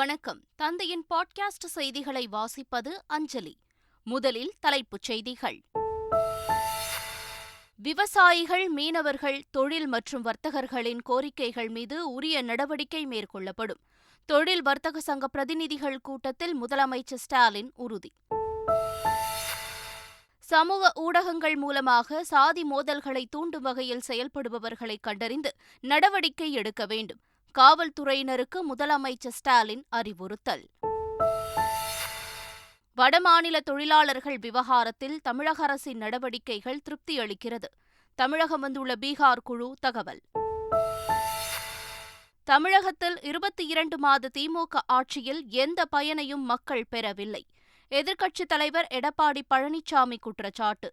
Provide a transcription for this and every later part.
வணக்கம். தந்தையின் பாட்காஸ்ட் செய்திகளை வாசிப்பது அஞ்சலி. முதலில் தலைப்புச் செய்திகள். விவசாயிகள், மீனவர்கள், தொழில் மற்றும் வர்த்தகர்களின் கோரிக்கைகள் மீது உரிய நடவடிக்கை மேற்கொள்ளப்படும். தொழில் வர்த்தக சங்க பிரதிநிதிகள் கூட்டத்தில் முதலமைச்சர் ஸ்டாலின் உறுதி. சமூக ஊடகங்கள் மூலமாக சாதி மோதல்களை தூண்டும் வகையில் செயல்படுபவர்களை கண்டறிந்து நடவடிக்கை எடுக்க வேண்டும். காவல்துறையினருக்கு முதலமைச்சர் ஸ்டாலின் அறிவுறுத்தல். வடமாநில தொழிலாளர்கள் விவகாரத்தில் தமிழக அரசின் நடவடிக்கைகள் திருப்தி அளிக்கிறது. தமிழகம் வந்துள்ள பீகார் குழு தகவல். தமிழகத்தில் 22 மாத திமுக ஆட்சியில் எந்த பயனையும் மக்கள் பெறவில்லை. எதிர்க்கட்சித் தலைவர் எடப்பாடி பழனிசாமி குற்றச்சாட்டு.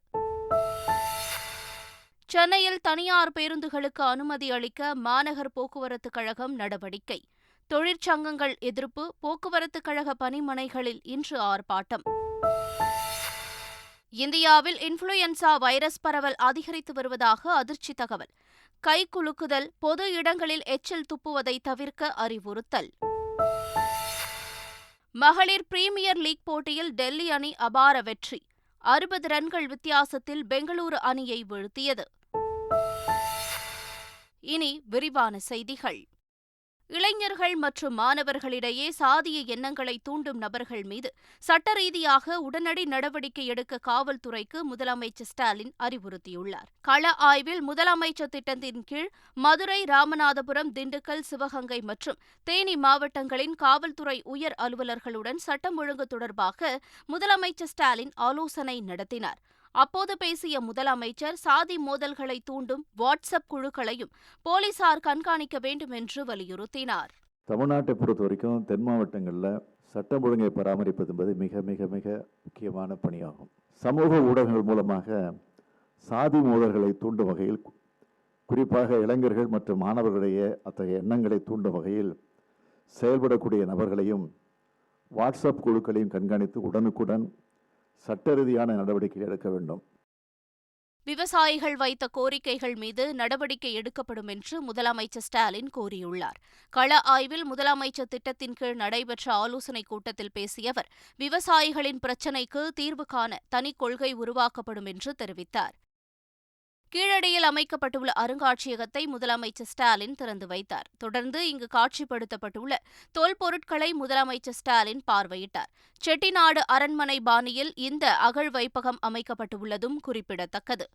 சென்னையில் தனியார் பேருந்துகளுக்கு அனுமதி அளிக்க மாநகர் போக்குவரத்துக் கழகம் நடவடிக்கை. தொழிற்சங்கங்கள் எதிர்ப்பு. போக்குவரத்துக் கழக பணிமனைகளில் இன்று ஆர்ப்பாட்டம். இந்தியாவில் இன்ஃபுளுயன்சா வைரஸ் பரவல் அதிகரித்து வருவதாக அதிர்ச்சி தகவல். கை குலுக்குதல், பொது இடங்களில் எச்சில் துப்புவதை தவிர்க்க அறிவுறுத்தல். மகளிர் பிரீமியர் லீக் போட்டியில் டெல்லி அணி அபார வெற்றி. 60 ரன்கள் வித்தியாசத்தில் பெங்களூரு அணியை வீழ்த்தியது. இனி விரிவான செய்திகள். இளைஞர்கள் மற்றும் மாணவர்களிடையே சாதிய எண்ணங்களை தூண்டும் நபர்கள் மீது சட்ட ரீதியாக உடனடி நடவடிக்கை எடுக்க காவல்துறைக்கு முதலமைச்சர் ஸ்டாலின் அறிவுறுத்தியுள்ளார். கள ஆய்வில் முதலமைச்சர் திட்டத்தின் கீழ் மதுரை, ராமநாதபுரம், திண்டுக்கல், சிவகங்கை மற்றும் தேனி மாவட்டங்களின் காவல்துறை உயர் அலுவலர்களுடன் சட்டம் ஒழுங்கு தொடர்பாக முதலமைச்சர் ஸ்டாலின் ஆலோசனை நடத்தினார். அப்போது பேசிய முதலமைச்சர், சாதி மோதல்களை தூண்டும் வாட்ஸ்அப் குழுக்களையும் போலீசார் கண்காணிக்க வேண்டும் என்று வலியுறுத்தினார். தமிழ்நாட்டை பொறுத்த வரைக்கும் தென் மாவட்டங்களில் சட்டம் ஒழுங்கை பராமரிப்பது என்பது மிக மிக மிக முக்கியமான பணியாகும். சமூக ஊடகங்கள் மூலமாக சாதி மோதல்களை தூண்டும் வகையில், குறிப்பாக இளைஞர்கள் மற்றும் மாணவர்களிடையே அத்தகைய எண்ணங்களை தூண்டும் வகையில் செயல்படக்கூடிய நபர்களையும் வாட்ஸ்அப் குழுக்களையும் கண்காணித்து உடனுக்குடன் சட்ட ரீதியான நடவடிக்கை எடுக்க வேண்டும். விவசாயிகள் வைத்த கோரிக்கைகள் மீது நடவடிக்கை எடுக்கப்படும் என்று முதலமைச்சர் ஸ்டாலின் கூறியுள்ளார். கள ஆய்வில் முதலமைச்சர் திட்டத்தின் கீழ் நடைபெற்ற ஆலோசனைக் கூட்டத்தில் பேசிய அவர், விவசாயிகளின் பிரச்சினைக்கு தீர்வு காண தனிக் கொள்கை உருவாக்கப்படும் என்று தெரிவித்தார். கீழடியில் அமைக்கப்பட்டுள்ள அருங்காட்சியகத்தை முதலமைச்சர் ஸ்டாலின் திறந்து வைத்தார். தொடர்ந்து இங்கு காட்சிப்படுத்தப்பட்டுள்ள தொல்பொருட்களை முதலமைச்சர் ஸ்டாலின் பார்வையிட்டார். செட்டிநாடு அரண்மனை பாணியில் இந்த அகழ்வைப்பகம் அமைக்கப்பட்டுள்ளதும் குறிப்பிடத்தக்கது.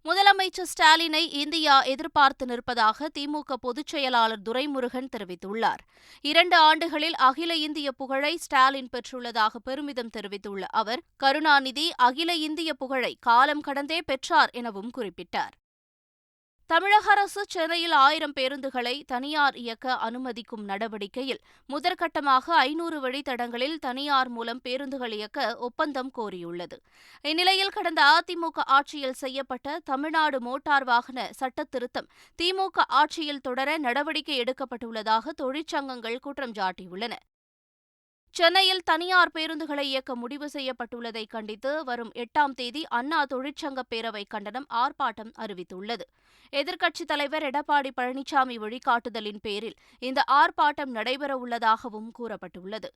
முதலமைச்சர் ஸ்டாலினை இந்தியா எதிர்பார்த்து நிற்பதாக திமுக பொதுச் செயலாளர் துரைமுருகன் தெரிவித்துள்ளார். 2 ஆண்டுகளில் அகில இந்திய புகழை ஸ்டாலின் பெற்றுள்ளதாக பெருமிதம் தெரிவித்துள்ள அவர், கருணாநிதி அகில இந்திய புகழை காலம் கடந்தே பெற்றார் எனவும் குறிப்பிட்டார். தமிழக அரசு சென்னையில் 1000 பேருந்துகளை தனியார் இயக்க அனுமதிக்கும் நடவடிக்கையில் முதற்கட்டமாக 500 வழித்தடங்களில் தனியார் மூலம் பேருந்துகள் இயக்க ஒப்பந்தம் கோரியுள்ளது. இந்நிலையில் கடந்த அதிமுக ஆட்சியில் செய்யப்பட்ட தமிழ்நாடு மோட்டார் வாகன சட்ட திருத்தம் திமுக ஆட்சியில் தொடர நடவடிக்கை எடுக்கப்பட்டுள்ளதாக தொழிற்சங்கங்கள் குற்றம் சாட்டியுள்ளன. சென்னையில் தனியார் பேருந்துகளை இயக்க முடிவு செய்யப்பட்டுள்ளதை கண்டித்து வரும் 8ஆம் தேதி அண்ணா தொழிற்சங்க பேரவை கண்டனம் ஆர்ப்பாட்டம் அறிவித்துள்ளது. எதிர்க்கட்சித் தலைவர் எடப்பாடி பழனிசாமி வழிகாட்டுதலின் பேரில் இந்த ஆர்ப்பாட்டம் நடைபெறவுள்ளதாகவும் கூறப்பட்டுள்ளது.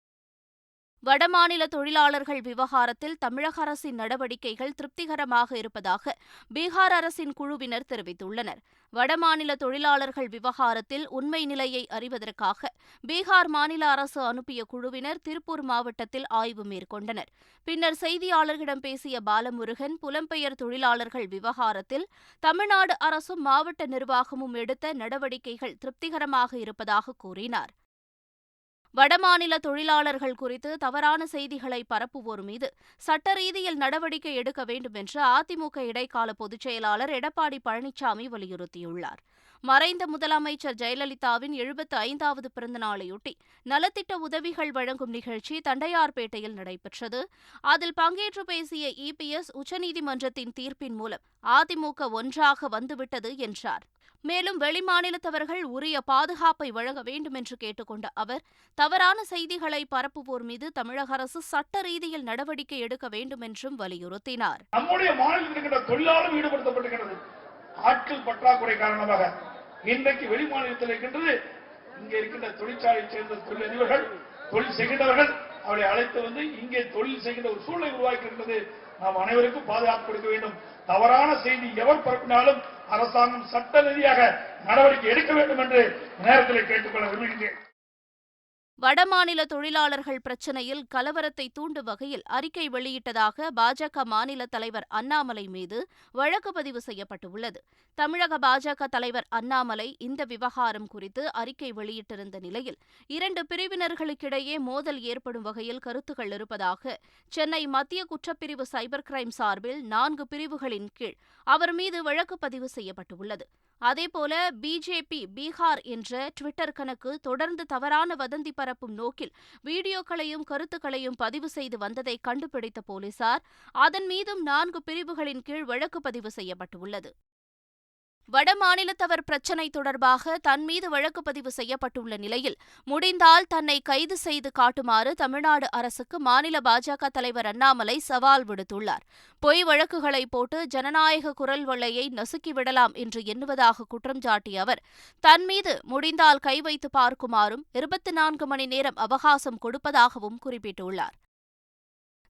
வடமாநில தொழிலாளர்கள் விவகாரத்தில் தமிழக அரசின் நடவடிக்கைகள் திருப்திகரமாக இருப்பதாக பீகார் அரசின் குழுவினர் தெரிவித்துள்ளனர். வடமாநில தொழிலாளர்கள் விவகாரத்தில் உண்மை நிலையை அறிவதற்காக பீகார் மாநில அரசு அனுப்பிய குழுவினர் திருப்பூர் மாவட்டத்தில் ஆய்வு மேற்கொண்டனர். பின்னர் செய்தியாளர்களிடம் பேசிய பாலமுருகன், புலம்பெயர் தொழிலாளர்கள் விவகாரத்தில் தமிழ்நாடு அரசும் மாவட்ட நிர்வாகமும் எடுத்த நடவடிக்கைகள் திருப்திகரமாக இருப்பதாக கூறினார். வடமாநில தொழிலாளர்கள் குறித்து தவறான செய்திகளை பரப்புவோர் மீது சட்ட ரீதியில் நடவடிக்கை எடுக்க வேண்டும் என்று அதிமுக இடைக்கால பொதுச் செயலாளர் எடப்பாடி பழனிசாமி வலியுறுத்தியுள்ளார். மறைந்த முதலமைச்சர் ஜெயலலிதாவின் 75வது பிறந்தநாளையொட்டி நலத்திட்ட உதவிகள் வழங்கும் நிகழ்ச்சி தண்டையார்பேட்டையில் நடைபெற்றது. அதில் பங்கேற்று பேசிய இபிஎஸ், உச்சநீதிமன்றத்தின் தீர்ப்பின் மூலம் அதிமுக ஒன்றாக வந்துவிட்டது என்றார். மேலும் வெளிமாநிலத்தவர்கள் உரிய பாதுகாப்பை வழங்க வேண்டும் என்று கேட்டுக்கொண்ட அவர், தவறான செய்திகளை பரப்புவோர் மீது தமிழக அரசு சட்ட ரீதியில் நடவடிக்கை எடுக்க வேண்டும் என்றும் வலியுறுத்தினார். நம்முடைய மாநிலத்தில் தொழிலாளர் ஈடுபடுத்தப்பட்டிருக்கிறது. ஆட்கள் பற்றாக்குறை காரணமாக இன்றைக்கு வெளிமாநிலத்தில் இருக்கின்றது இங்கே இருக்கின்ற தொழிற்சாலையை சேர்ந்த தொழிலதிபர்கள், தொழில் செய்கின்றவர்கள் அவரை அழைத்து வந்து இங்கே தொழில் செய்கின்ற ஒரு சூழ்நிலை உருவாக்கியிருக்கிறது. நாம் அனைவருக்கும் பாதுகாப்பு கொடுக்க வேண்டும். தவறான செய்தி எவர் பரப்பினாலும் அரசாங்கம் சட்ட ரீதியாக நடவடிக்கை எடுக்க வேண்டும் என்று நேரத்தில் கேட்டுக்கொள்ள விரும்புகின்றேன். வடமாநில தொழிலாளர்கள் பிரச்சினையில் கலவரத்தை தூண்டும் வகையில் அறிக்கை வெளியிட்டதாக பாஜக மாநில தலைவர் அண்ணாமலை மீது வழக்கு பதிவு செய்யப்பட்டுள்ளது. தமிழக பாஜக தலைவர் அண்ணாமலை இந்த விவகாரம் குறித்து அறிக்கை வெளியிட்டிருந்த நிலையில் 2 பிரிவினர்களுக்கிடையே மோதல் ஏற்படும் வகையில் கருத்துக்கள் இருப்பதாக சென்னை மத்திய குற்றப்பிரிவு சைபர் கிரைம் சார்பில் 4 பிரிவுகளின் கீழ் அவர் மீது வழக்கு பதிவு செய்யப்பட்டுள்ளது. அதேபோல பிஜேபி பீகார் என்ற ட்விட்டர் கணக்கு தொடர்ந்து தவறான வதந்தி பரப்பும் நோக்கில் வீடியோக்களையும் கருத்துக்களையும் பதிவு செய்து வந்ததை கண்டுபிடித்த போலீசார் அதன் மீதும் 4 பிரிவுகளின் கீழ் வழக்கு பதிவு செய்யப்பட்டுள்ளது. வடமாநிலத்தவர் பிரச்சினை தொடர்பாக தன் மீது வழக்கு பதிவு செய்யப்பட்டுள்ள நிலையில் முடிந்தால் தன்னை கைது செய்து காட்டுமாறு தமிழ்நாடு அரசுக்கு மாநில பாஜக தலைவர் அண்ணாமலை சவால் விடுத்துள்ளார். பொய் வழக்குகளை போட்டு ஜனநாயக குரல் வளையை நசுக்கிவிடலாம் என்று எண்ணுவதாக குற்றம் சாட்டிய அவர் தன் மீது முடிந்தால் கை வைத்து பார்க்குமாறும் 24 மணி நேரம் அவகாசம் கொடுப்பதாகவும் குறிப்பிட்டுள்ளார்.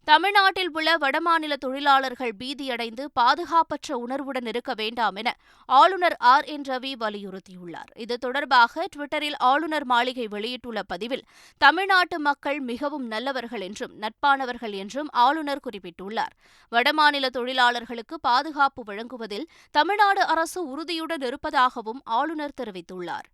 தமிழ்நாட்டில் உள்ள வடமாநில தொழிலாளர்கள் பீதியடைந்து பாதுகாப்பற்ற உணர்வுடன் இருக்க வேண்டாம் என ஆளுநர் RN ரவி வலியுறுத்தியுள்ளார். இது தொடர்பாக ட்விட்டரில் ஆளுநர் மாளிகை வெளியிட்டுள்ள பதிவில் தமிழ்நாட்டு மக்கள் மிகவும் நல்லவர்கள் என்றும் நட்பானவர்கள் என்றும் ஆளுநர் குறிப்பிட்டுள்ளார். வடமாநில தொழிலாளர்களுக்கு பாதுகாப்பு வழங்குவதில் தமிழ்நாடு அரசு உறுதியுடன் இருப்பதாகவும் ஆளுநர் தெரிவித்துள்ளார்.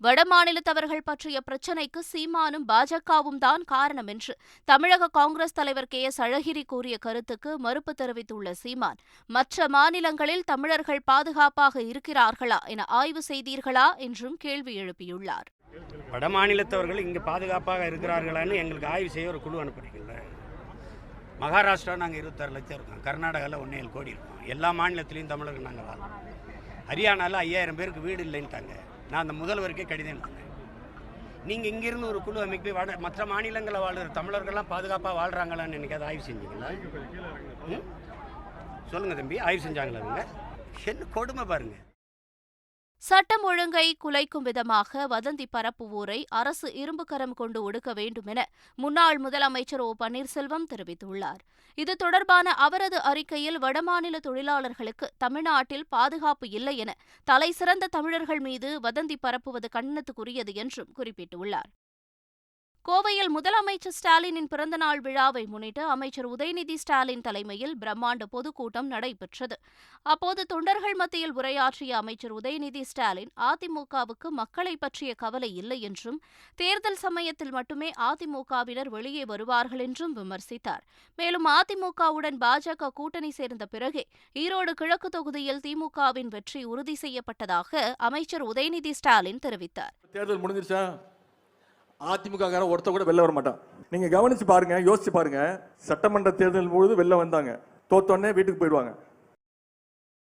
வடமாநிலத்தவர்கள் பற்றிய பிரச்சினைக்கு சீமானும் பாஜகவும் தான் காரணம் என்று தமிழக காங்கிரஸ் தலைவர் KS அழகிரி கூறிய கருத்துக்கு மறுப்பு தெரிவித்துள்ள சீமான், மற்ற மாநிலங்களில் தமிழர்கள் பாதுகாப்பாக இருக்கிறார்களா என ஆய்வு செய்தீர்களா என்றும் கேள்வி எழுப்பியுள்ளார். வடமாநிலத்தவர்கள் இங்கு பாதுகாப்பாக இருக்கிறார்களான்னு எங்களுக்கு ஆய்வு செய்ய ஒரு குழு அனுப்புறீங்கல்ல. மகாராஷ்டிரா நாங்கள் 26 லட்சம் இருக்கோம், கர்நாடகாவில் 1.7 கோடி இருக்கோம். எல்லா மாநிலத்திலையும் தமிழர்கள் நாங்கள் வாழ்றோம். ஹரியானாவில் 5000 பேருக்கு வீடு இல்லைன்ட்டாங்க. நான் அந்த முதல்வருக்கே கடிதம் எழுதினேன். நீங்கள் இங்கிருந்து ஒரு குழு அமைப்பு மற்ற மாநிலங்களில் வாழ்கிற தமிழர்கள்லாம் பாதுகாப்பாக வாழ்கிறாங்களான்னு எனக்கு அதை ஆய்வு செஞ்சீங்களா? சொல்லுங்கள் தம்பி, ஆய்வு செஞ்சாங்களா? அவங்க என்ன கொடுமை பாருங்கள். சட்டம் ஒழுங்கை குலைக்கும் விதமாக வதந்தி பரப்புவோரை அரசு இரும்புக்கரம் கொண்டு ஒடுக்க வேண்டும் என முன்னாள் முதலமைச்சர் பன்னீர்செல்வம் தெரிவித்துள்ளார். இது தொடர்பான அவரது அறிக்கையில் வடமாநில தொழிலாளர்களுக்கு தமிழ்நாட்டில் பாதுகாப்பு இல்லை என தலைசிறந்த தமிழர்கள் மீது வதந்தி பரப்புவது கண்டனத்துக்குரியது என்றும் குறிப்பிட்டுள்ளார். கோவையில் முதலமைச்சர் ஸ்டாலினின் பிறந்தநாள் விழாவை முன்னிட்டு அமைச்சர் உதயநிதி ஸ்டாலின் தலைமையில் பிரம்மாண்ட பொதுக்கூட்டம் நடைபெற்றது. அப்போது தொண்டர்கள் மத்தியில் உரையாற்றிய அமைச்சர் உதயநிதி ஸ்டாலின் அதிமுகவுக்கு மக்களை பற்றிய கவலை இல்லை என்றும் தேர்தல் சமயத்தில் மட்டுமே அதிமுகவினர் வெளியே வருவார்கள் என்றும் விமர்சித்தார். மேலும் அதிமுகவுடன் பாஜக கூட்டணி சேர்ந்த பிறகே ஈரோடு கிழக்கு தொகுதியில் திமுகவின் வெற்றி உறுதி செய்யப்பட்டதாக அமைச்சர் உதயநிதி ஸ்டாலின் தெரிவித்தார். தேர்தல் முடிஞ்சிருச்சா? அதிமுக ஒருத்தர் கூட வெளில வர மாட்டான். நீங்க கவனிச்சு பாருங்க, யோசிச்சு பாருங்க. சட்டமன்ற தேர்தல் பொழுது வெளில வந்தாங்க, தோத்தோடனே வீட்டுக்கு போயிடுவாங்க.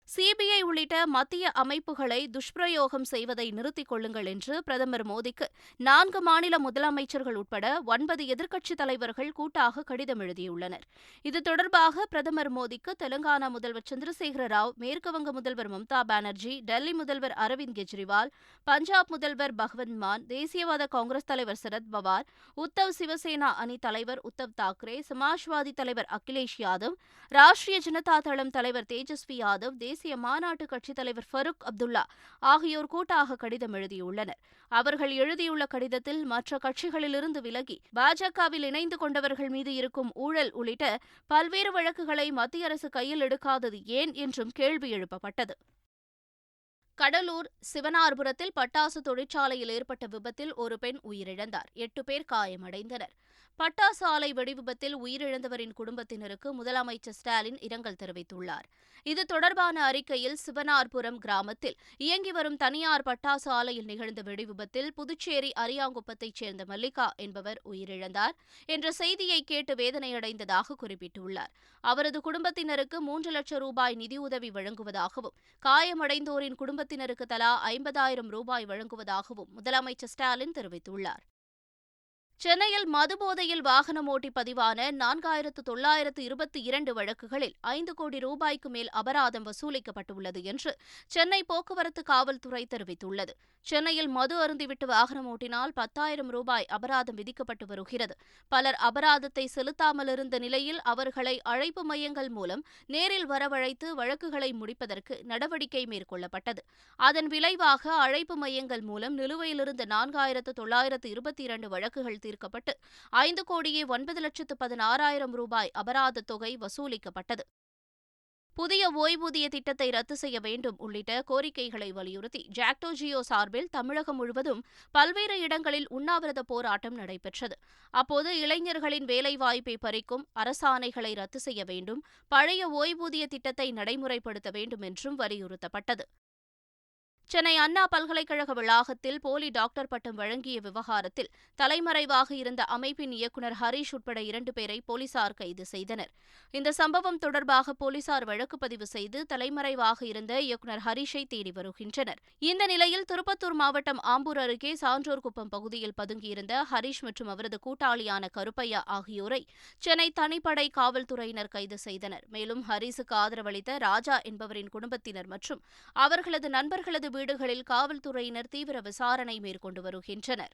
சிபிஐ உள்ளிட்ட மத்திய அமைப்புகளை துஷ்பிரயோகம் செய்வதை நிறுத்திக் கொள்ளுங்கள் என்று பிரதமர் மோடிக்கு 4 மாநில முதலமைச்சர்கள் உட்பட 9 எதிர்க்கட்சித் தலைவர்கள் கூட்டாக கடிதம் எழுதியுள்ளனர். இது தொடர்பாக பிரதமர் மோடிக்கு தெலுங்கானா முதல்வர் சந்திரசேகர ராவ், மேற்குவங்க முதல்வர் மம்தா பானர்ஜி, டெல்லி முதல்வர் அரவிந்த் கெஜ்ரிவால், பஞ்சாப் முதல்வர் பகவந்த் மான், தேசியவாத காங்கிரஸ் தலைவர் சரத் பவார், உத்தவ் சிவசேனா அணி தலைவர் உத்தவ் தாக்கரே, சமாஜ்வாதி தலைவர் அகிலேஷ் யாதவ், ராஷ்டிரிய ஜனதா தளம் தலைவர் தேஜஸ்வி யாதவ், தேசிய மாநாட்டு கட்சித் தலைவர் ஃபருக் அப்துல்லா ஆகியோர் கூட்டாக கடிதம் எழுதியுள்ளனர். அவர்கள் எழுதியுள்ள கடிதத்தில் மற்ற கட்சிகளிலிருந்து விலகி பாஜகவில் இணைந்து கொண்டவர்கள் மீது இருக்கும் ஊழல் உள்ளிட்ட பல்வேறு வழக்குகளை மத்திய அரசு கையில் எடுக்காதது ஏன் என்றும் கேள்வி எழுப்பப்பட்டது. கடலூர் சிவனார்புரத்தில் பட்டாசு தொழிற்சாலையில் ஏற்பட்ட விபத்தில் ஒரு பெண் உயிரிழந்தார். 8 பேர் காயமடைந்தனர். பட்டாசு ஆலை வெடிவிபத்தில் உயிரிழந்தவரின் குடும்பத்தினருக்கு முதலமைச்சர் ஸ்டாலின் இரங்கல் தெரிவித்துள்ளார். இது தொடர்பான அறிக்கையில் சிவனார்புரம் கிராமத்தில் இயங்கி வரும் தனியார் பட்டாசு ஆலையில் நிகழ்ந்த வெடிவிபத்தில் புதுச்சேரி அரியாங்குப்பத்தைச் சேர்ந்த மல்லிகா என்பவர் உயிரிழந்தார் என்ற செய்தியை கேட்டு வேதனையடைந்ததாக குறிப்பிட்டுள்ளார். அவரது குடும்பத்தினருக்கு 3 லட்சம் ரூபாய் நிதியுதவி வழங்குவதாகவும் காயமடைந்தோரின் குடும்பத்தினருக்கு தலா 50,000 ரூபாய் வழங்குவதாகவும் முதலமைச்சர் ஸ்டாலின் தெரிவித்துள்ளார். சென்னையில் மதுபோதையில் வாகனம் ஓட்டி பதிவான 4922 வழக்குகளில் 5 கோடி ரூபாய்க்கு மேல் அபராதம் வசூலிக்கப்பட்டுள்ளது என்று சென்னை போக்குவரத்து காவல்துறை தெரிவித்துள்ளது. சென்னையில் மது அருந்திவிட்டு வாகனம் ஓட்டினால் 10,000 ரூபாய் அபராதம் விதிக்கப்பட்டு வருகிறது. பலர் அபராதத்தை செலுத்தாமல் இருந்த நிலையில் அவர்களை அழைப்பு மையங்கள் மூலம் நேரில் வரவழைத்து வழக்குகளை முடிப்பதற்கு நடவடிக்கை மேற்கொள்ளப்பட்டது. அதன் விளைவாக அழைப்பு மையங்கள் மூலம் நிலுவையிலிருந்த 4922 வழக்குகள் தீர்க்கப்பட்டு 5,09,16,000 ரூபாய் அபராத தொகை வசூலிக்கப்பட்டது. புதிய ஓய்வூதிய திட்டத்தை ரத்து செய்ய வேண்டும் உள்ளிட்ட கோரிக்கைகளை வலியுறுத்தி ஜாக்டோ ஜியோ சார்பில் தமிழகம் முழுவதும் பல்வேறு இடங்களில் உண்ணாவிரத போராட்டம் நடைபெற்றது. அப்போது இளைஞர்களின் வேலைவாய்ப்பை பறிக்கும் அரசாணைகளை ரத்து செய்ய வேண்டும், பழைய ஓய்வூதிய திட்டத்தை நடைமுறைப்படுத்த வேண்டும் என்றும் வலியுறுத்தப்பட்டது. சென்னை அண்ணா பல்கலைக்கழக வளாகத்தில் போலி டாக்டர் பட்டம் வழங்கிய விவகாரத்தில் தலைமறைவாக இருந்த அமைப்பின் இயக்குநர் ஹரீஷ் உட்பட 2 பேரை போலீசார் கைது செய்தனர். இந்த சம்பவம் தொடர்பாக போலீசார் வழக்கு பதிவு செய்து தலைமறைவாக இருந்த இயக்குநர் ஹரீஷை தேடி வருகின்றனர். இந்த நிலையில் திருப்பத்தூர் மாவட்டம் ஆம்பூர் அருகே சான்றோர்குப்பம் பகுதியில் பதுங்கியிருந்த ஹரீஷ் மற்றும் அவரது கூட்டாளியான கருப்பையா ஆகியோரை சென்னை தனிப்படை காவல்துறையினர் கைது செய்தனர். மேலும் ஹரீஸுக்கு ஆதரவளித்த ராஜா என்பவரின் குடும்பத்தினர் மற்றும் அவர்களது நண்பர்களது வீடுகளில் காவல்துறையினர் தீவிர விசாரணை மேற்கொண்டு வருகின்றனர்.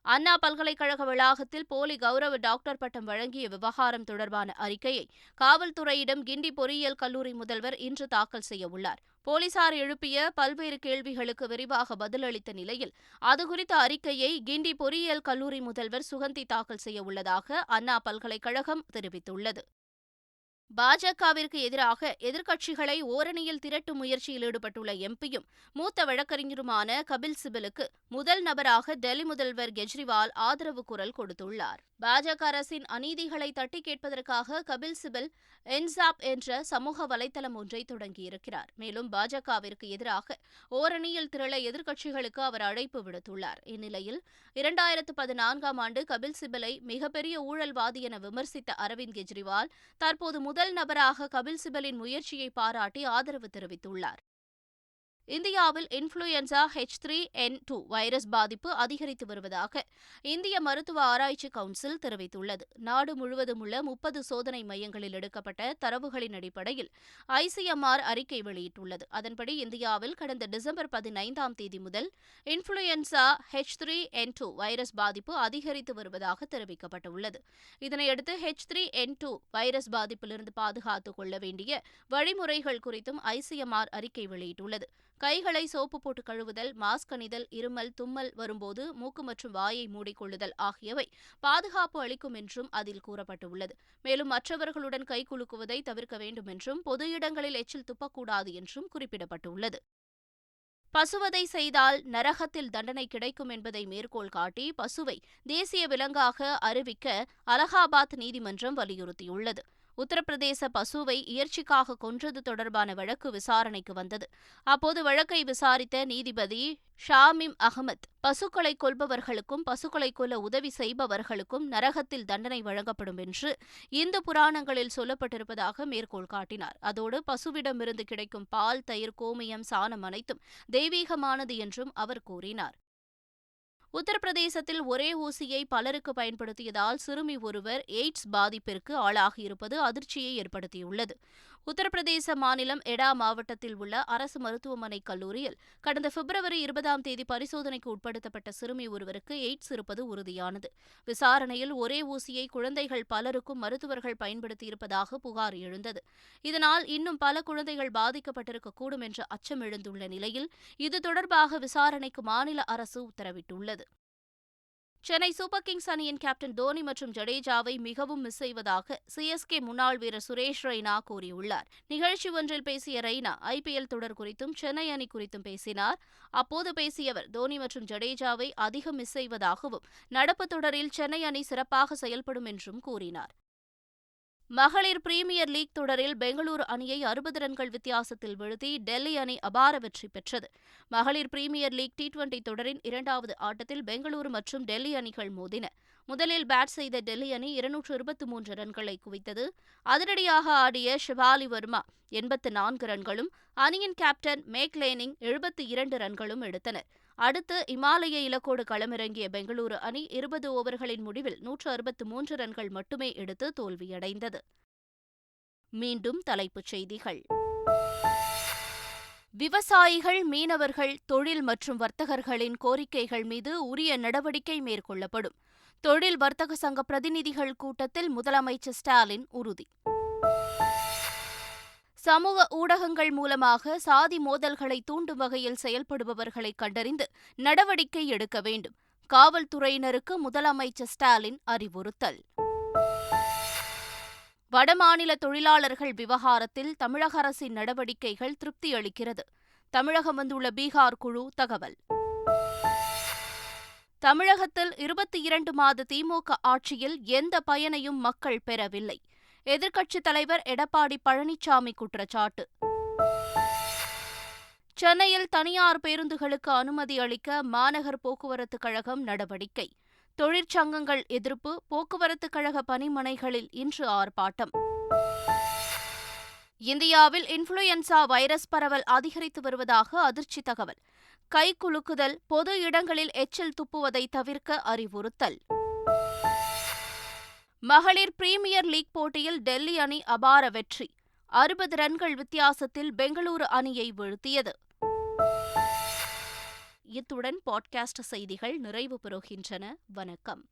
அண்ணா பல்கலைக்கழக வளாகத்தில் போலி கௌரவ டாக்டர் பட்டம் வழங்கிய விவகாரம் தொடர்பான அறிக்கையை காவல்துறையிடம் கிண்டி பொறியியல் கல்லூரி முதல்வர் இன்று தாக்கல் செய்ய உள்ளார். போலீசார் எழுப்பிய பல்வேறு கேள்விகளுக்கு விரிவாக பதிலளித்த நிலையில் அதுகுறித்த அறிக்கையை கிண்டி பொறியியல் கல்லூரி முதல்வர் சுகந்தி தாக்கல் செய்ய உள்ளதாக அண்ணா பல்கலைக்கழகம் தெரிவித்துள்ளது. பாஜகவிற்கு எதிராக எதிர்க்கட்சிகளை ஓரணியில் திரட்டும் முயற்சியில் ஈடுபட்டுள்ள எம்பியும் மூத்த வழக்கறிஞருமான கபில் சிபலுக்கு முதல் நபராக டெல்லி முதல்வர் கெஜ்ரிவால் ஆதரவு குரல் கொடுத்துள்ளார். பாஜக அரசின் அநீதிகளை தட்டி கேட்பதற்காக கபில் சிபல் என்சாப் என்ற சமூக வலைதளம் ஒன்றை தொடங்கியிருக்கிறார். மேலும் பாஜகவிற்கு எதிராக ஓரணியில் திரள எதிர்க்கட்சிகளுக்கு அவர் அழைப்பு விடுத்துள்ளார். இந்நிலையில் 2014ஆம் ஆண்டு கபில் சிபலை மிகப்பெரிய ஊழல்வாதி என விமர்சித்த அரவிந்த் கெஜ்ரிவால் தற்போது முதல் நபராக கபில் சிபலின் முயற்சியை பாராட்டி ஆதரவு தெரிவித்துள்ளார். இந்தியாவில் இன்ஃப்ளூயன்சா H3N2 வைரஸ் பாதிப்பு அதிகரித்து வருவதாக இந்திய மருத்துவ ஆராய்ச்சி கவுன்சில் தெரிவித்துள்ளது. நாடு முழுவதும் உள்ள 30 சோதனை மையங்களில் எடுக்கப்பட்ட தரவுகளின் அடிப்படையில் ICMR அறிக்கை வெளியிட்டுள்ளது. அதன்படி இந்தியாவில் கடந்த டிசம்பர் 15ஆம் தேதி முதல் இன்ஃப்ளூயன்சா H3N2 வைரஸ் பாதிப்பு அதிகரித்து வருவதாக தெரிவிக்கப்பட்டுள்ளது. இதனையடுத்து H3N2 வைரஸ் பாதிப்பிலிருந்து பாதுகாத்துக் கொள்ள வேண்டிய வழிமுறைகள் குறித்தும் ICMR அறிக்கை வெளியிட்டுள்ளது. கைகளை சோப்பு போட்டு கழுவுதல், மாஸ்க் அணிதல், இருமல், தும்மல் வரும்போது மூக்கு மற்றும் வாயை மூடிக்கொள்ளுதல் ஆகியவை பாதுகாப்பு அளிக்கும் என்றும் அதில் கூறப்பட்டுள்ளது. மேலும் மற்றவர்களுடன் கை குலுக்குவதை தவிர்க்க வேண்டும் என்றும் பொது இடங்களில் எச்சில் துப்பக்கூடாது என்றும் குறிப்பிடப்பட்டுள்ளது. பசுவதை செய்தால் நரகத்தில் தண்டனை கிடைக்கும் என்பதை மேற்கோள் காட்டி பசுவை தேசிய விலங்காக அறிவிக்க அலகாபாத் நீதிமன்றம் வலியுறுத்தியுள்ளது. உத்தரப்பிரதேச பசுவை இயற்கைக்காக கொன்றது தொடர்பான வழக்கு விசாரணைக்கு வந்தது. அப்போது வழக்கை விசாரித்த நீதிபதி ஷாமிம் அகமத் பசுக்களை கொல்பவர்களுக்கும் பசுக்களை கொல்ல உதவி செய்பவர்களுக்கும் நரகத்தில் தண்டனை வழங்கப்படும் என்று இந்து புராணங்களில் சொல்லப்பட்டிருப்பதாக மேற்கோள் காட்டினார். அதோடு பசுவிடமிருந்து கிடைக்கும் பால், தயிர், கோமியம், சாணம் அனைத்தும் தெய்வீகமானது என்றும் அவர் கூறினார். உத்தரப்பிரதேசத்தில் ஒரே ஊசியை பலருக்கு பயன்படுத்தியதால் சிறுமி ஒருவர் எய்ட்ஸ் பாதிப்பிற்கு ஆளாகியிருப்பது அதிர்ச்சியை ஏற்படுத்தியுள்ளது. உத்தரப்பிரதேச மாநிலம் எடா மாவட்டத்தில் உள்ள அரசு மருத்துவமனை கல்லூரியில் கடந்த பிப்ரவரி 20ஆம் தேதி பரிசோதனைக்கு உட்படுத்தப்பட்ட சிறுமி ஒருவருக்கு எய்ட்ஸ் இருப்பது உறுதியானது. விசாரணையில் ஒரே ஊசியை குழந்தைகள் பலருக்கும் மருத்துவர்கள் பயன்படுத்தியிருப்பதாக புகார் எழுந்தது. இதனால் இன்னும் பல குழந்தைகள் பாதிக்கப்பட்டிருக்கக்கூடும் என்ற அச்சம் எழுந்துள்ள நிலையில் இது தொடர்பாக விசாரணைக்கு மாநில அரசு உத்தரவிட்டுள்ளது. சென்னை சூப்பர் கிங்ஸ் அணியின் கேப்டன் தோனி மற்றும் ஜடேஜாவை மிகவும் மிஸ் செய்வதாக CSK முன்னாள் வீரர் சுரேஷ் ரெய்னா கூறியுள்ளார். நிகழ்ச்சி ஒன்றில் பேசிய ரெய்னா IPL தொடர் குறித்தும் சென்னை அணி குறித்தும் பேசினார். அப்போது பேசிய அவர் தோனி மற்றும் ஜடேஜாவை அதிகம் மிஸ் செய்வதாகவும் நடப்பு தொடரில் சென்னை அணி சிறப்பாக செயல்படும் என்றும் கூறினார். மகளிர் பிரீமியர் லீக் தொடரில் பெங்களூரு அணியை 60 ரன்கள் வித்தியாசத்தில் வீழ்த்தி டெல்லி அணி அபார வெற்றி பெற்றது. மகளிர் பிரீமியர் லீக் T20 தொடரின் 2வது ஆட்டத்தில் பெங்களூரு மற்றும் டெல்லி அணிகள் மோதின. முதலில் பேட் செய்த டெல்லி அணி 223 ரன்களை குவித்தது. அதிரடியாக ஆடிய ஷிவாலி வர்மா 84 ரன்களும் அணியின் கேப்டன் மேக் லேனிங் 72 ரன்களும் எடுத்தனர். அடுத்து இமாலய இலக்கோடு களமிறங்கிய பெங்களூரு அணி 20 ஓவர்களின் முடிவில் 163 ரன்கள் மட்டுமே எடுத்து தோல்வியடைந்தது. மீண்டும் தலைப்புச் செய்திகள். விவசாயிகள், மீனவர்கள், தொழில் மற்றும் வர்த்தகர்களின் கோரிக்கைகள் மீது உரிய நடவடிக்கை மேற்கொள்ளப்படும். தொழில் வர்த்தக சங்க பிரதிநிதிகள் கூட்டத்தில் முதலமைச்சர் ஸ்டாலின் உறுதி. சமூக ஊடகங்கள் மூலமாக சாதி மோதல்களை தூண்டும் வகையில் செயல்படுபவர்களை கண்டறிந்து நடவடிக்கை எடுக்க வேண்டும். காவல்துறையினருக்கு முதலமைச்சர் ஸ்டாலின் அறிவுறுத்தல். வடமாநில தொழிலாளர்கள் விவகாரத்தில் தமிழக அரசின் நடவடிக்கைகள் திருப்தி அளிக்கிறது. தமிழகம் வந்துள்ள பீகார் குழு தகவல். தமிழகத்தில் 22 மாத திமுக ஆட்சியில் எந்த பயனையும் மக்கள் பெறவில்லை. எதிர்க்கட்சித் தலைவர் எடப்பாடி பழனிசாமி குற்றச்சாட்டு. சென்னையில் தனியார் பேருந்துகளுக்கு அனுமதி அளிக்க மாநகர் போக்குவரத்து கழகம் நடவடிக்கை. தொழிற்சங்கங்கள் எதிர்ப்பு. போக்குவரத்து கழக பணிமனைகளில் இன்று ஆர்ப்பாட்டம். இந்தியாவில் இன்ஃப்ளூயன்சா வைரஸ் பரவல் அதிகரித்து வருவதாக அதிர்ச்சி தகவல். கை குலுக்குதல், பொது இடங்களில் எச்சில் துப்புவதை தவிர்க்க அறிவுறுத்தல். மகளிர் பிரீமியர் லீக் போட்டியில் டெல்லி அணி அபார வெற்றி. 60 ரன்கள் வித்தியாசத்தில் பெங்களூரு அணியை வீழ்த்தியது. இத்துடன் பாட்காஸ்ட் செய்திகள் நிறைவு பெறுகின்றன. வணக்கம்.